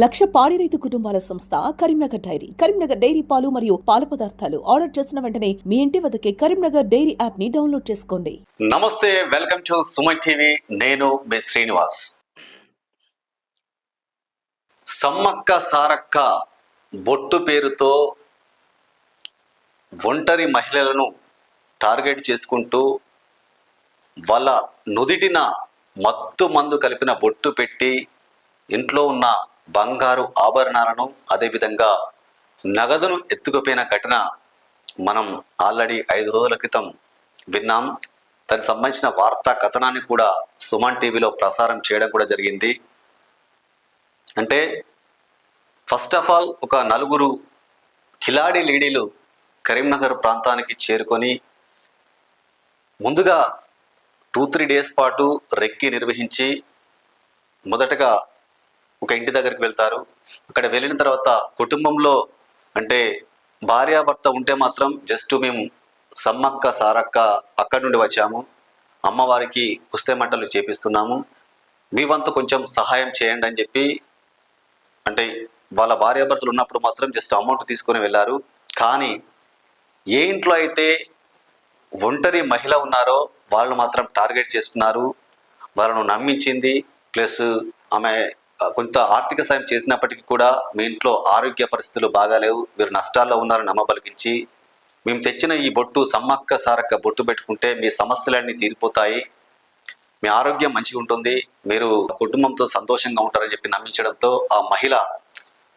లక్ష పాడి రైతు కుటుంబాల సంస్థ కరీంనగర్ డైరీ. కరీంనగర్ డైరీ పాలు మరియు పాల పదార్థాలు ఆర్డర్ చేసిన వెంటనే మీ ఇంటి వద్దకే కరీంనగర్ డైరీ యాప్ ని డౌన్లోడ్ చేసుకోండి. నమస్తే, వెల్కమ్ టు సుమన్ టీవీ. నేను మీ శ్రీనివాస్. సమ్మక్క సారక్క బొట్టు పేరుతో ఒంటరి మహిళలను టార్గెట్ చేసుకుంటూ వాళ్ళ నుదిటిన మత్తు మందు కలిపిన బొట్టు పెట్టి ఇంట్లో ఉన్న బంగారు ఆభరణాలను అదేవిధంగా నగదును ఎత్తుకుపోయిన ఘటన మనం ఆల్రెడీ 5 రోజుల క్రితం విన్నాం. దానికి సంబంధించిన వార్తా కథనాన్ని కూడా సుమన్ టీవీలో ప్రసారం చేయడం కూడా జరిగింది. అంటే ఫస్ట్ ఆఫ్ ఆల్ ఒక 4 కిలాడి లేడీలు కరీంనగర్ ప్రాంతానికి చేరుకొని ముందుగా 2-3 డేస్ పాటు రెక్కి నిర్వహించి మొదటగా ఒక ఇంటి దగ్గరికి వెళ్తారు. అక్కడ వెళ్ళిన తర్వాత కుటుంబంలో అంటే భార్యాభర్త ఉంటే మాత్రం జస్ట్ మేము సమ్మక్క సారక్క అక్కడి నుండి వచ్చాము, అమ్మవారికి పుస్తే మంటలు చేపిస్తున్నాము, మీ వంతు కొంచెం సహాయం చేయండి అని చెప్పి అంటే వాళ్ళ భార్యాభర్తలు ఉన్నప్పుడు మాత్రం జస్ట్ అమౌంట్ తీసుకొని వెళ్ళారు. కానీ ఏ ఇంట్లో అయితే ఒంటరి మహిళ ఉన్నారో వాళ్ళు మాత్రం టార్గెట్ చేసుకున్నారు. వాళ్ళను నమ్మించింది. ప్లస్ ఆమె కొంత ఆర్థిక సాయం చేసినప్పటికీ కూడా మీ ఇంట్లో ఆరోగ్య పరిస్థితులు బాగాలేవు, మీరు నష్టాల్లో ఉన్నారని నమ్మబలికించి మేము తెచ్చిన ఈ బొట్టు సమ్మక్క సారక్క బొట్టు పెట్టుకుంటే మీ సమస్యలన్నీ తీరిపోతాయి, మీ ఆరోగ్యం మంచిగా ఉంటుంది, మీరు కుటుంబంతో సంతోషంగా ఉంటారని చెప్పి నమ్మించడంతో ఆ మహిళ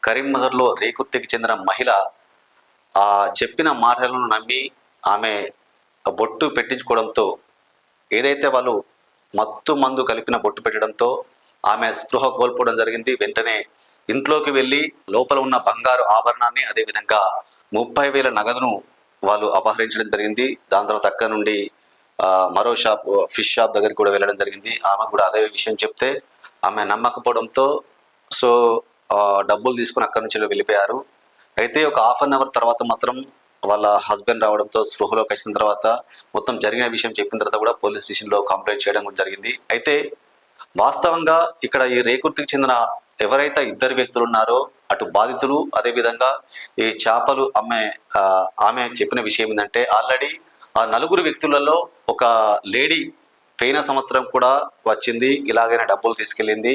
కరీంనగర్లో రేకుర్తికి చెందిన మహిళ ఆ చెప్పిన మాటలను నమ్మి ఆమె బొట్టు పెట్టించుకోవడంతో ఏదైతే వాళ్ళు మత్తు మందు కలిపిన బొట్టు పెట్టడంతో ఆమె స్పృహ కోల్పోవడం జరిగింది. వెంటనే ఇంట్లోకి వెళ్ళి లోపల ఉన్న బంగారు ఆభరణాన్ని అదేవిధంగా 30,000 నగదును వాళ్ళు అపహరించడం జరిగింది. దాని తర్వాత అక్కడ నుండి మరో షాప్ ఫిష్ షాప్ దగ్గరికి కూడా వెళ్ళడం జరిగింది. ఆమె కూడా అదే విషయం చెప్తే ఆమె నమ్మకపోవడంతో సో డబ్బులు తీసుకుని అక్కడి నుంచి వెళ్ళిపోయారు. అయితే ఒక 1/2 అవర్ తర్వాత మాత్రం వాళ్ళ హస్బెండ్ రావడంతో స్పృహలోకి వచ్చిన తర్వాత మొత్తం జరిగిన విషయం చెప్పిన తర్వాత కూడా పోలీస్ స్టేషన్లో కంప్లైంట్ చేయడం కూడా జరిగింది. అయితే వాస్తవంగా ఇక్కడ ఈ రేకుర్తికి చెందిన ఎవరైతే 2 వ్యక్తులు ఉన్నారో అటు బాధితులు అదేవిధంగా ఈ చేపలు ఆమె చెప్పిన విషయం ఏంటంటే ఆల్రెడీ ఆ 4 వ్యక్తులలో ఒక లేడీ పోయిన సంవత్సరం కూడా వచ్చింది, ఇలాగైనా డబ్బులు తీసుకెళ్ళింది,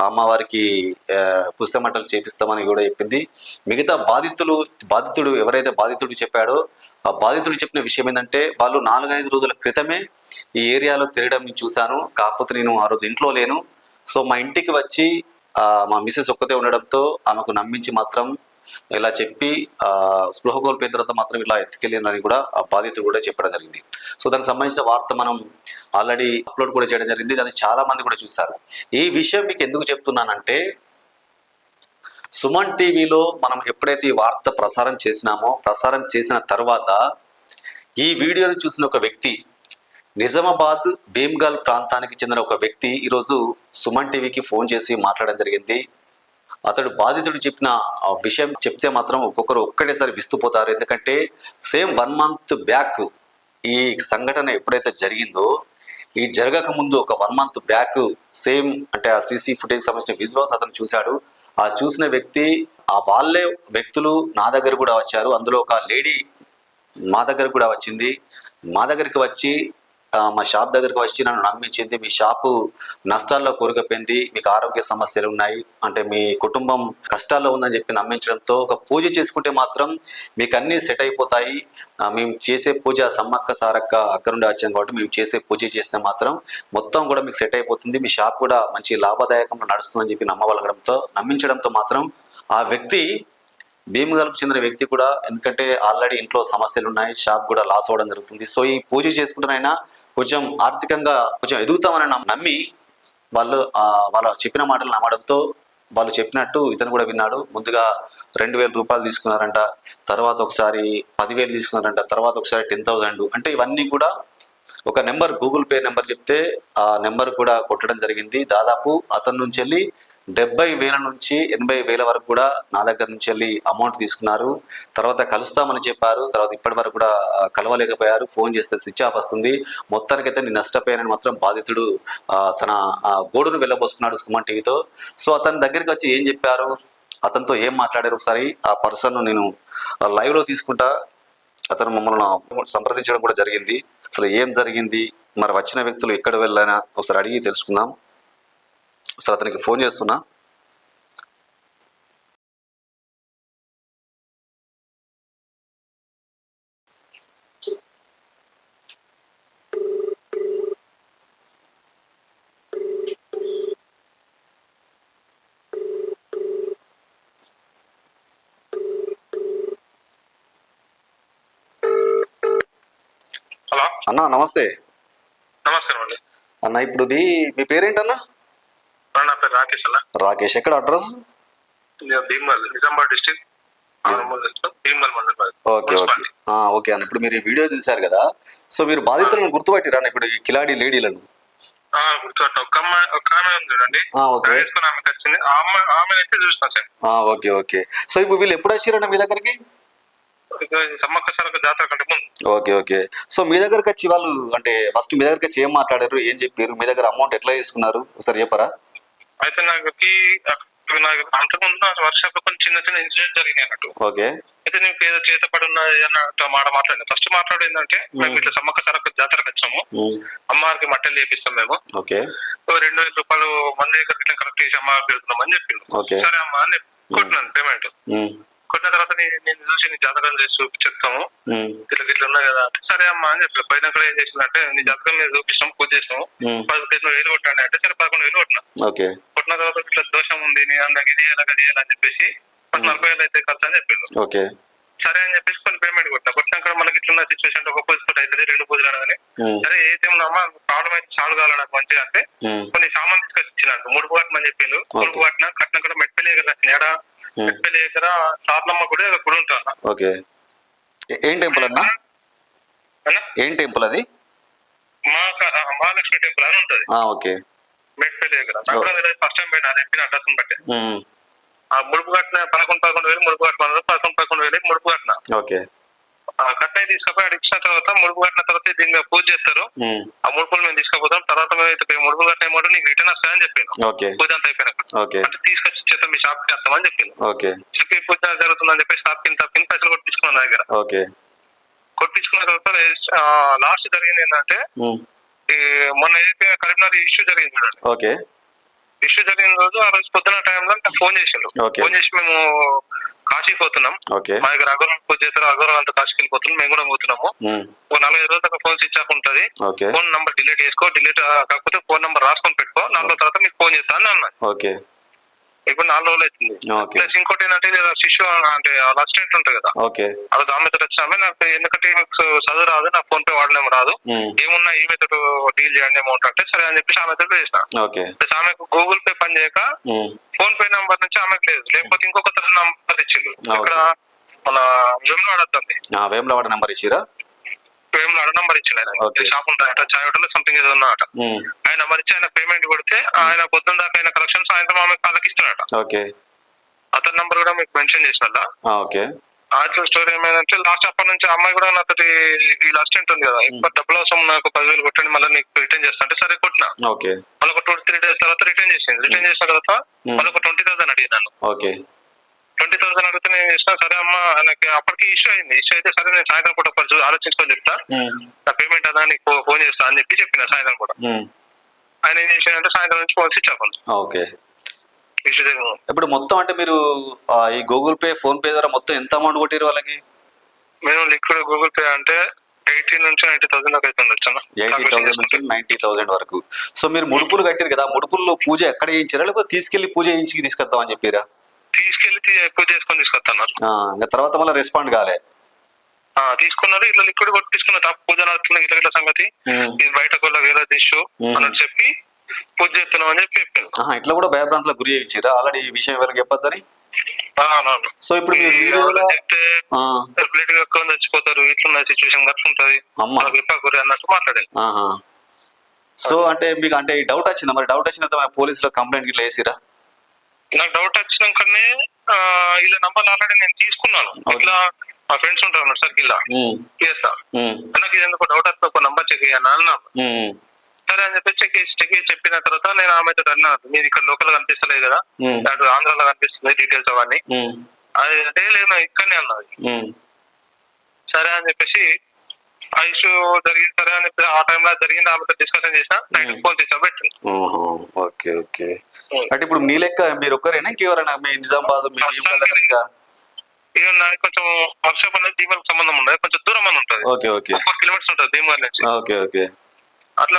అమ్మవారికి పుస్తమంటలు చేపిస్తామని కూడా చెప్పింది. మిగతా బాధితుడు ఎవరైతే బాధితుడు చెప్పాడో ఆ బాధితుడు చెప్పిన విషయం ఏంటంటే వాళ్ళు 4-5 రోజుల క్రితమే ఈ ఏరియాలో తిరగడం నేను చూశాను, కాకపోతే నేను ఆ రోజు ఇంట్లో లేను, సో మా ఇంటికి వచ్చి మా మిసెస్ ఒక్కతే ఉండడంతో ఆమెకు నమ్మించి మాత్రం ఇలా చెప్పి స్పృహ కోల్పోయిన తర్వాత మాత్రం ఇలా ఎత్తుకెళ్ళినని కూడా ఆ బాధితుడు కూడా చెప్పడం జరిగింది. సో దానికి సంబంధించిన వార్త మనం ఆల్రెడీ అప్లోడ్ కూడా చేయడం జరిగింది. దాన్ని చాలా మంది కూడా చూశారు. ఈ విషయం మీకు ఎందుకు చెప్తున్నానంటే సుమన్ టీవీలో మనం ఎప్పుడైతే ఈ వార్త ప్రసారం చేసిన తర్వాత ఈ వీడియోని చూసిన ఒక వ్యక్తి, నిజామాబాద్ భీమ్గల్ ప్రాంతానికి చెందిన ఒక వ్యక్తి ఈరోజు సుమన్ టీవీకి ఫోన్ చేసి మాట్లాడడం జరిగింది. అతడు బాధితుడు చెప్పిన విషయం చెప్తే మాత్రం ఒక్కొక్కరు ఒక్కటేసారి విస్తుపోతారు. ఎందుకంటే సేమ్ 1 మంత్ బ్యాక్ ఈ సంఘటన ఎప్పుడైతే జరిగిందో ఈ జరగక ముందు ఒక 1 మంత్ బ్యాక్ సేమ్ అంటే ఆ సీసీ ఫుటేజ్ సంబంధించిన విజువల్స్ అతను చూశాడు. ఆ చూసిన వ్యక్తి వాళ్ళే వ్యక్తులు నా దగ్గర కూడా వచ్చారు. అందులో ఒక లేడీ మా దగ్గర కూడా వచ్చింది. మా దగ్గరికి వచ్చి మా షాప్ దగ్గరికి వచ్చి నన్ను నమ్మించింది, మీ షాపు నష్టాల్లో కూరుకుపోయింది, మీకు ఆరోగ్య సమస్యలు ఉన్నాయి అంటే మీ కుటుంబం కష్టాల్లో ఉందని చెప్పి నమ్మించడంతో ఒక పూజ చేసుకుంటే మాత్రం మీకు అన్నీ సెట్ అయిపోతాయి, మేము చేసే పూజ సమ్మక్క సారక్క అక్కడ నుండి వచ్చాం కాబట్టి మేము చేసే పూజ చేస్తే మాత్రం మొత్తం కూడా మీకు సెట్ అయిపోతుంది, మీ షాప్ కూడా మంచి లాభదాయకంగా నడుస్తుందని చెప్పి నమ్మించడంతో మాత్రం ఆ వ్యక్తి భీమ్గల్కు చెందిన వ్యక్తి కూడా, ఎందుకంటే ఆల్రెడీ ఇంట్లో సమస్యలు ఉన్నాయి, షాప్ కూడా లాస్ అవ్వడం జరుగుతుంది, సో ఈ పూజ చేసుకుంటున్నైనా కొంచెం ఆర్థికంగా కొంచెం ఎదుగుతామని నమ్మి వాళ్ళ చెప్పిన మాటలు నమ్మడంతో వాళ్ళు చెప్పినట్టు ఇతను కూడా విన్నాడు. ముందుగా 2,000 రూపాయలు తీసుకున్నారంట, తర్వాత ఒకసారి 10,000 తీసుకున్నారంట, తర్వాత ఒకసారి 10,000. అంటే ఇవన్నీ కూడా ఒక నెంబర్ గూగుల్ పే నెంబర్ చెప్తే ఆ నెంబర్ కూడా కొట్టడం జరిగింది. దాదాపు అతని నుంచి వెళ్ళి 70,000 నుంచి 80,000 వరకు కూడా నా దగ్గర నుంచి వెళ్ళి అమౌంట్ తీసుకున్నారు. తర్వాత కలుస్తామని చెప్పారు. తర్వాత ఇప్పటి వరకు కూడా కలవలేకపోయారు. ఫోన్ చేస్తే స్విచ్ ఆఫ్ వస్తుంది. మొత్తానికైతే నేను నష్టపోయానని మాత్రం బాధితుడు తన గోడును వెళ్ళబోసుకున్నాడు సుమన్ టీవీతో. సో అతని దగ్గరికి వచ్చి ఏం చెప్పారు, అతనితో ఏం మాట్లాడారు, ఒకసారి ఆ పర్సన్ నేను లైవ్లో తీసుకుంటా. అతను మమ్మల్ని సంప్రదించడం కూడా జరిగింది. అసలు ఏం జరిగింది, మరి వచ్చిన వ్యక్తులు ఎక్కడ వెళ్ళానా ఒకసారి అడిగి తెలుసుకుందాం. ఒకసారి అతనికి ఫోన్ చేస్తున్నా. హలో అన్నా నమస్తే. నమస్కారం అండి. అన్న ఇప్పుడు మీ పేరేంటన్నా? నా పేరు రాకేష్ అన్న. రాకేష్. ఎక్కడ అడ్రస్? భీమల్, నిజామాబాద్ డిస్ట్రిక్ట్, భీమల్ మండలం. ఓకే ఓకే ఓకే అన్న. ఇప్పుడు మీరు ఈ వీడియో చూశారు కదా, సో మీరు బాధితులను గుర్తుపట్టిరా ఇప్పుడు ఈ కిలాడి లేడీలను? గుర్తుపట్టిన ఒక ఆమె ఉంది చూడండి, ఓకే వేసుకుని ఆమెకి వచ్చింది. ఆమె అయితే చూసిన సార్. Okay okay. సో ఇప్పుడు వీళ్ళు ఎప్పుడు వచ్చారన్న మీ దగ్గరికి? సమ్మక్క సారక్క జాతర కంటే ముందు. Okay okay. సో మీ దగ్గరకు వచ్చి వాళ్ళు అంటే ఫస్ట్ మీ దగ్గరకు వచ్చి ఏం మాట్లాడారు, ఏం చెప్పారు, మీ దగ్గర అమౌంట్ ఎట్లా తీసుకున్నారు ఒకసారి చెప్పరా? అయితే నాకు అంతకుముందు నాకు వర్షాప్ కొన్ని చిన్న చిన్న ఇన్సిడెంట్ జరిగినాయి అన్నట్టు. ఓకే. అయితే నీకు ఏదో చేత పడి ఉన్నది అన్నట్టు మాట్లాడినా. ఫస్ట్ మాట్లాడేందంటే మేము ఇట్లా సమ్మక్క సారక్క జాతరకు వచ్చాము, అమ్మవారికి మట్టలు చేపిస్తాం మేము. ఓకే. 2,000 రూపాయలు మన దగ్గర ఇట్లా కలెక్ట్ చేసి అమ్మవారికి వెళ్తున్నాం అని చెప్పింది. సరే అమ్మా అని కొట్టినాను పేమెంట్. కొట్టిన తర్వాత నేను చూసి నీ జాతకం చేసి చెప్తాము, ఇట్లా ఉన్నాయి కదా. సరే అమ్మా అని చెప్పి పోయినాక ఏం చేసిందంటే నీ జాతకం మీద చూపిస్తాం, పూజ చేస్తాము, 10,000 కొట్టాను అంటే సరే 11,000 కొట్టినా. కొట్టిన తర్వాత ఇట్లా దోషం ఉంది, నీ అందరికి ఇది ఎలా చేయాలని చెప్పేసి 40,000 అయితే ఖర్చు అని చెప్పిండు. సరే అని చెప్పేసి కొన్ని పేమెంట్ కొట్టినాక మనకి ఇట్లున్న సిచ్యువేషన్ ఒక పూజ తోటి అవుతుంది, 2 పూజలు అనగానే సరే ఏదైతే ఉన్నామా ప్రాబ్లం అయితే సాల్వ్ కావాలి నాకు మంచిగా అంటే కొన్ని సామాన్ తీసుకొచ్చి ఇచ్చినట్టు ముడుపు కట్టమని చెప్పిండు. ముడుపు కట్టిన కూడా మెట్పల్లి దగ్గర మెట్పల్లి దగ్గర సార్లమ్మ కూడా గుడి ఉంటాను. ఓకే. ఏం టెంపుల్ అన్నా? ఏం టెంపుల్ అది? మహాలక్ష్మి టెంపుల్ అని ఉంటది. ఓకే. మెట్పల్లి దగ్గర ఫస్ట్ టైం పోయినా చెప్పిన అడ్రస్ బట్టి ముడుపు కట్టిన 11,000 ముడుపు కట్టమన్నారు. 11,000 ముడుపు కట్టిన. ఓకే. కట్టాయి తీసుకుపోయి అక్కడ ఇచ్చిన తర్వాత ముడుపు కట్టిన తర్వాత దీన్ని పూజ చేస్తారు. ఆ ముడుపులు మేము తీసుకుపోతాం. తర్వాత మేము అయితే ముడుపు కట్టిన అమౌంట్ నీకు రిటర్న్ వస్తాయని చెప్పాను. పూజ అంతా అయిపోయినాక అంటే తీసుకొచ్చి చేస్తాం, మీ షాప్ కి వస్తామని చెప్పాను. చెప్పి పూజ జరుగుతుందని చెప్పి షాప్ కింద పైసలు కొట్టించుకున్నాను నా దగ్గర. కొట్టించుకున్న తర్వాత లాస్ట్ జరిగింది ఏంటంటే మొన్న ఏదైతే కరీంనగర్ ఇష్యూ జరిగింది చూడండి. ఇష్యూ జరిగిన రోజు ఆ రోజు పొద్దున టైంలో నాకు ఫోన్ చేసిండు. ఫోన్ చేసి మేము కాశీ పోతున్నాం, మా దగ్గర అగౌరవం పూజ చేస్తారు, అగౌరవం అంతా కాశీకి వెళ్ళిపోతున్నాం, మేము కూడా పోతున్నాము. ఒక 4-5 రోజుల దాకా ఫోన్ స్విచ్ ఆఫ్ ఉంటుంది, ఫోన్ నంబర్ డిలీట్ చేసుకో, డిలీట్ కాకపోతే ఫోన్ నంబర్ రాసుకొని పెట్టుకో, 4 రోజుల తర్వాత మీకు ఫోన్ చేస్తా అని అన్నా. ఇప్పుడు 4 రోజులు అవుతుంది. ప్లస్ ఇంకోటి ఏంటంటే శిష్యు అంటే అసిస్టెంట్ ఉంటుంది కదా, అది ఆమెతో వచ్చామే. నాకు ఎందుకంటే చదువు రాదు, నాకు ఫోన్ పే వాడలేం రాదు, ఏమున్నా ఈ మెథడ్ డీల్ చేయండి అమౌంట్ అంటే సరే అని చెప్పేసి ఆమె మెథడ్ చేసిన. ప్లస్ ఆమెకు గూగుల్ పే పని చేయక ఫోన్ పే నంబర్ నుంచి ఆమెకు లేదు, లేకపోతే ఇంకొక నంబర్ ఇచ్చిండు. ఇక్కడ మన వేములవాడ వస్తుంది, వేములవాడ నంబర్ ఇచ్చిరా? వేములవాడ నంబర్ ఇచ్చిండు. ఆయన షాప్ ఉంటాయట, చాయ్ హోటల్ సంథింగ్ ఏదో ఉన్నట. ఆయన నంబర్ ఇచ్చి ఆయన పేమెంట్ కొడితే ఆయన పొద్దున్న దాకా ఆయన కలెక్షన్ సాయంత్రం ఆమె వాళ్ళకి ఇస్తాడట. అతని నంబర్ కూడా మీకు మెన్షన్ చేసినట్లా. యాక్చువల్ స్టోరీ ఏమైందంటే లాస్ట్ అప్పటి నుంచి అమ్మాయి కూడా నాతో ఈ అసిస్టెంట్ ఉంది కదా, ఇప్పుడు డబ్బులు అవసరం, నాకు 10,000 కొట్టండి మళ్ళీ నీకు రిటర్న్ చేస్తా అంటే సరే కొట్టినా. మళ్ళీ ఒక 2-3 డేస్ తర్వాత రిటర్న్ చేసింది. రిటర్న్ చేసిన తర్వాత మళ్ళీ ఒక 20,000 అడిగినాను. 20,000 అడిగితే నేను చేసిన సరే అమ్మ నాకు అప్పటికి ఇష్యూ అయింది. ఇష్యూ అయితే సరే నేను సాయంత్రం పూట కొంచెం ఆలోచించుకొని చెప్తా, నా పేమెంట్ అదా నీకు ఫోన్ చేస్తా అని చెప్పిన సాయంత్రం కూడా. ఆయన ఏం చేశాడంటే సాయంత్రం నుంచి ఫోన్ స్విచ్ ఆఫ్. ఇప్పుడు మొత్తం అంటే మీరు ఈ గూగుల్ పే, ఫోన్ పే ద్వారా మొత్తం ఎంత అమౌంట్ కొట్టారు వాళ్ళకి? మేము లిక్విడ్ గూగుల్ పే అంటే 80,000 నుంచి 90,000 దాకా అవుతుంది. 80,000 నుంచి 90,000 వరకు. సో మీరు ముడుపులు కట్టారు కదా, ముడుపుల్లో పూజ ఎక్కడ చేయించారా, లేకపోతే తీసుకెళ్లి పూజ చేయించి తీసుకొస్తామని చెప్పారా? తీసుకెళ్లి పూజ చేసుకొని తీసుకొస్తాను. తర్వాత మళ్ళీ రెస్పాండ్ కాలే? తీసుకున్నారు. ఇట్లా లిక్విడ్ కొట్టి తీసుకున్న పూజ నడుస్తుంది, ఇట్లా సంగతి ఇది బయటకు వేరే ఇష్యూ అని చెప్పి పూజ చేస్తున్నాం అని చెప్పి చెప్పాను. ఇట్లా కూడా భయభ్రాంతులకు గురి చేయించారా ఆల్రెడీ ఈ విషయం ఎవరికి చెప్పొద్దని? సో ఇప్పుడు బ్లడ్ కక్కుని చచ్చిపోతారు, ఇట్లున్న సిచ్యువేషన్ కట్టుకుంటది అన్నట్టు మాట్లాడారు. సో అంటే మీకు అంటే డౌట్ వచ్చిందా? మరి డౌట్ వచ్చిన పోలీసులో కంప్లైంట్ ఇట్లా వేసిరా? నాకు డౌట్ వచ్చినాకనే ఇలా నంబర్ ఆల్రెడీ నేను తీసుకున్నాను. ఇట్లా మా ఫ్రెండ్స్ ఉంటారు సర్కిల్ చేస్తా, నాకు ఇది ఎందుకు డౌట్ వస్తుంది ఒక నంబర్ చెక్ చేయాలి అన్నాను. సరే అని చెప్పి చెక్ చేసి చెప్పిన తర్వాత నేను ఆమెతో అన్నాను, మీరు ఇక్కడ లోకల్ కనిపిస్తలేదు కదా, అటు ఆంధ్రాలో కనిపిస్తుంది డీటెయిల్స్ అవన్నీ. అది అంటే లేదు ఇక్కడనే అన్నది. సరే అని చెప్పేసి ఆ ఇష్యూ జరిగింది. సరే అని చెప్పి ఆ టైంలో జరిగింది, ఆమెతో డిస్కషన్ చేసిన, నైట్ ఫోన్ చేసా పెట్టి. Okay okay. అంటే ఇప్పుడు మీ లెక్క మీరు ఒక్కరేనా ఇంకెవరైనా మీ నిజామాబాద్ ఇంకా ఇక నాకు కొంచెం వర్క్షాప్ అనేది భీమవరం సంబంధం ఉండదు, కొంచెం దూరం అని ఉంటుంది. 4 కిలోమీటర్స్ ఉంటుంది భీమవరం నుంచి. అట్లా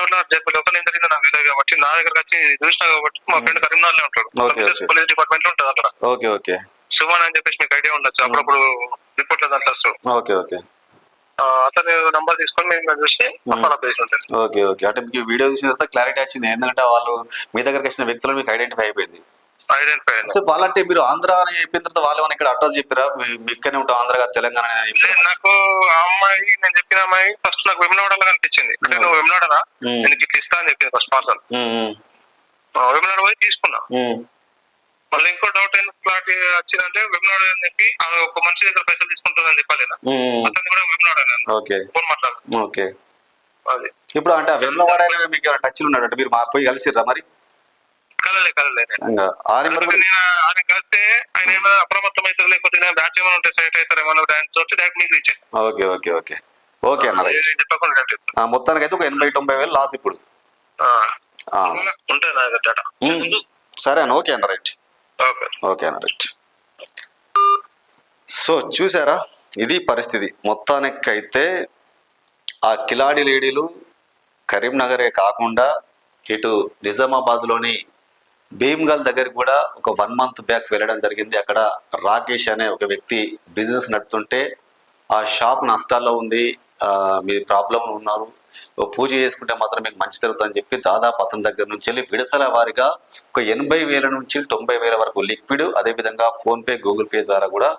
లోకల్ ఏం జరిగిందో నాకు తెలియదు కాబట్టి నా దగ్గరకు వచ్చి చూసినా కాబట్టి మా ఫ్రెండ్ కరీంనగర్ లో ఉంటాడు, పోలీస్ డిపార్ట్మెంట్ లో ఉంటుంది అక్కడ. సుమన్ అని చెప్పేసి మీకు ఐడియా ఉండొచ్చు, అప్పుడప్పుడు రిపోర్ట్ దాంట్లో వస్తుంది. అతను నంబర్ తీసుకొని మేము చూసి ఫాలో అప్ చేసి ఉంటాను. ఓకే. అంటే మీకు వీడియో చూసిన తర్వాత క్లారిటీ వచ్చింది, ఎందుకంటే వాళ్ళు మీ దగ్గరకు వచ్చిన వ్యక్తులు మీకు ఐడెంటిఫై అయిపోయింది. సో వాళ్ళంటే మీరు ఆంధ్ర అని చెప్పిన తర్వాత వాళ్ళు ఏమైనా ఇక్కడ అడ్రస్ చెప్పారా, మీ ఇక్కడనే ఉంటాం ఆంధ్ర తెలంగాణ? నాకు ఆ అమ్మాయి, నేను చెప్పిన అమ్మాయి ఫస్ట్ నాకు వెమ్లవాడలో కనిపించింది. నువ్వు వెమ్లవాడరా, నేను ఇట్లా ఇస్తా అని చెప్పింది ఫస్ట్ పార్సల్. వెమ్లవాడ పోయి తీసుకున్నా. మళ్ళీ ఇంకో డౌట్ ఎందుకు ఫ్లాట్ వచ్చిందంటే వెమ్లవాడ అని చెప్పి ఒక మనిషి దగ్గర పైసలు తీసుకుంటుందని చెప్పలేదా, అతన్ని కూడా వెమ్లవాడ ఫోన్ మాట్లాడు. అది ఇప్పుడు అంటే వెమ్లవాడ మీకు టచ్ ఉన్నాడు అంటే మీరు పోయి కలిసిర్రా మరి? కలలే నేను ఆయన కలిస్తే ఆయన ఏమైనా అప్రమత్తం అవుతారు, లేకపోతే బ్యాచ్ ఏమైనా ఉంటే సైట్ అవుతారు, ఏమైనా డాన్స్ వచ్చి డైరెక్ట్ మీకు ఇచ్చాను. ఓకే అన్న రైట్. మొత్తానికి అయితే ఒక 80-90 వేలు లాస్ ఇప్పుడు ఉంటుంది. సరే అన్న, ఓకే అన్న రైట్. ఓకే అన్న రైట్. సో చూసారా, ఇది పరిస్థితి. మొత్తానికైతే ఆ కిలాడి లేడీలు కరీంనగరే కాకుండా ఇటు నిజామాబాద్లోని భీమ్గల్ దగ్గర కూడా ఒక 1 month బ్యాక్ వెళ్ళడం జరిగింది. అక్కడ రాకేష్ అనే ఒక వ్యక్తి బిజినెస్ నడుపుతుంటే ఆ షాప్ నష్టాల్లో ఉంది, మీ ప్రాబ్లం ఉన్నారు, పూజ చేసుకుంటే మాత్రం మీకు మంచి జరుగుతుందని చెప్పి దాదాపు అతని దగ్గర నుంచి వెళ్ళి విడతల వారిగా ఒక 80,000 నుంచి 90,000 వరకు లిక్విడ్, అదేవిధంగా ఫోన్పే గూగుల్ పే ద్వారా కూడా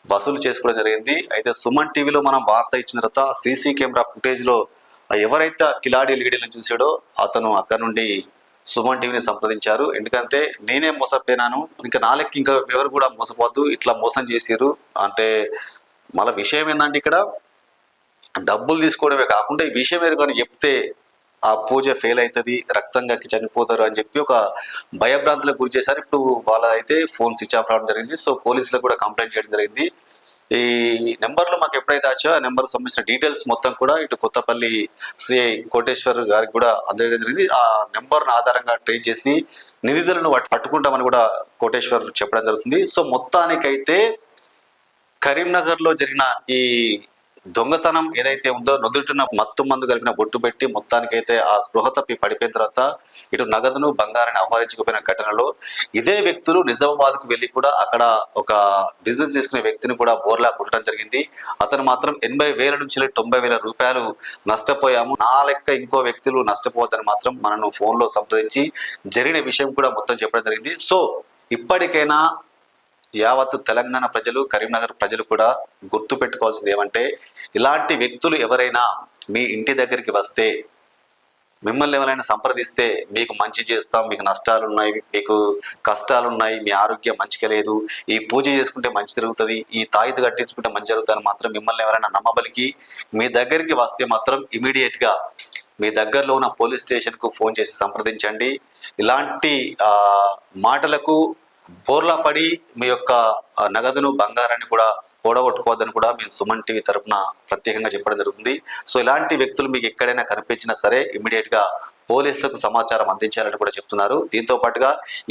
వసూలు చేసుకోవడం జరిగింది. అయితే సుమన్ టీవీలో మనం వార్త ఇచ్చిన తర్వాత సీసీ కెమెరా ఫుటేజ్లో ఎవరైతే కిలాడి లీడీలను చూసాడో అతను అక్కడ నుండి సుమన్ టీవీని సంప్రదించారు. ఎందుకంటే నేనే మోసపోయినాను, ఇంకా నాలుగు ఇంకా ఎవరు కూడా మోసపోద్దు, ఇట్లా మోసం చేసారు అంటే. మళ్ళీ విషయం ఏంటంటే ఇక్కడ డబ్బులు తీసుకోవడమే కాకుండా ఈ విషయం ఏదో కానీ చెప్తే ఆ పూజ ఫెయిల్ అవుతుంది, రక్తంగా చనిపోతారు అని చెప్పి ఒక భయభ్రాంతులకు గురి చేశారు. ఇప్పుడు వాళ్ళైతే ఫోన్ స్విచ్ ఆఫ్ రావడం జరిగింది. సో పోలీసులకు కూడా కంప్లైంట్ చేయడం జరిగింది. ఈ నెంబర్లు మాకు ఎప్పుడైతే వచ్చో ఆ నెంబర్ సంబంధించిన డీటెయిల్స్ మొత్తం కూడా ఇటు కొత్తపల్లి సిఐ కోటేశ్వర్ గారికి కూడా అందజేయడం జరిగింది. ఆ నెంబర్ను ఆధారంగా ట్రేస్ చేసి నిందితులను పట్టుకుంటామని కూడా కోటేశ్వర్ చెప్పడం జరుగుతుంది. సో మొత్తానికైతే కరీంనగర్లో జరిగిన ఈ దొంగతనం ఏదైతే ఉందో, నుదుటిన మత్తు మందు కలిపిన బొట్టు పెట్టి మొత్తానికైతే ఆ స్పృహ తప్పి పడిపోయిన తర్వాత ఇటు నగదును బంగారాన్ని అపహరించుకుపోయిన ఘటనలో ఇదే వ్యక్తులు నిజామాబాద్కు వెళ్ళి కూడా అక్కడ ఒక బిజినెస్ చేసుకునే వ్యక్తిని కూడా బోర్లా కుట్టడం జరిగింది. అతను మాత్రం 80,000 నుంచి 90,000 రూపాయలు నష్టపోయాము, నా లెక్క ఇంకో వ్యక్తులు నష్టపోవద్దని మాత్రం మనను ఫోన్లో సంప్రదించి జరిగిన విషయం కూడా మొత్తం చెప్పడం జరిగింది. సో ఇప్పటికైనా యావత్ తెలంగాణ ప్రజలు, కరీంనగర్ ప్రజలు కూడా గుర్తు పెట్టుకోవాల్సింది ఏమంటే, ఇలాంటి వ్యక్తులు ఎవరైనా మీ ఇంటి దగ్గరికి వస్తే, మిమ్మల్ని ఎవరైనా సంప్రదిస్తే మీకు మంచి చేస్తాం, మీకు నష్టాలు ఉన్నాయి, మీకు కష్టాలు ఉన్నాయి, మీ ఆరోగ్యం మంచిగా లేదు, ఈ పూజ చేసుకుంటే మంచి జరుగుతుంది, ఈ తాయితు కట్టించుకుంటే మంచి జరుగుతుంది మాత్రం మిమ్మల్ని ఎవరైనా నమ్మబలికి మీ దగ్గరికి వస్తే మాత్రం ఇమీడియట్గా మీ దగ్గరలో ఉన్న పోలీస్ స్టేషన్కు ఫోన్ చేసి సంప్రదించండి. ఇలాంటి మాటలకు బోర్లా పడి మీ యొక్క నగదును బంగారాన్ని కూడా కూడగొట్టుకోవద్దని కూడా మేము సుమన్ టీవీ తరఫున ప్రత్యేకంగా చెప్పడం జరుగుతుంది. సో ఇలాంటి వ్యక్తులు మీకు ఎక్కడైనా కనిపించినా సరే ఇమీడియట్గా పోలీసులకు సమాచారం అందించాలని కూడా చెప్తున్నారు. దీంతో పాటుగా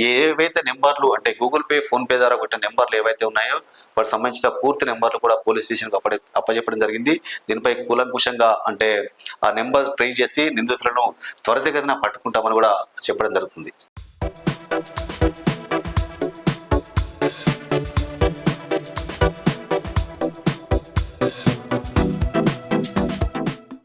ఏవైతే నెంబర్లు అంటే గూగుల్ పే, ఫోన్పే ద్వారా కొట్టిన నెంబర్లు ఏవైతే ఉన్నాయో వాటికి సంబంధించిన పూర్తి నెంబర్లు కూడా పోలీస్ స్టేషన్కి అప్పచెప్పడం జరిగింది. దీనిపై కూలంకుషంగా అంటే ఆ నెంబర్ ట్రై చేసి నిందితులను త్వరితగతిన పట్టుకుంటామని కూడా చెప్పడం జరుగుతుంది.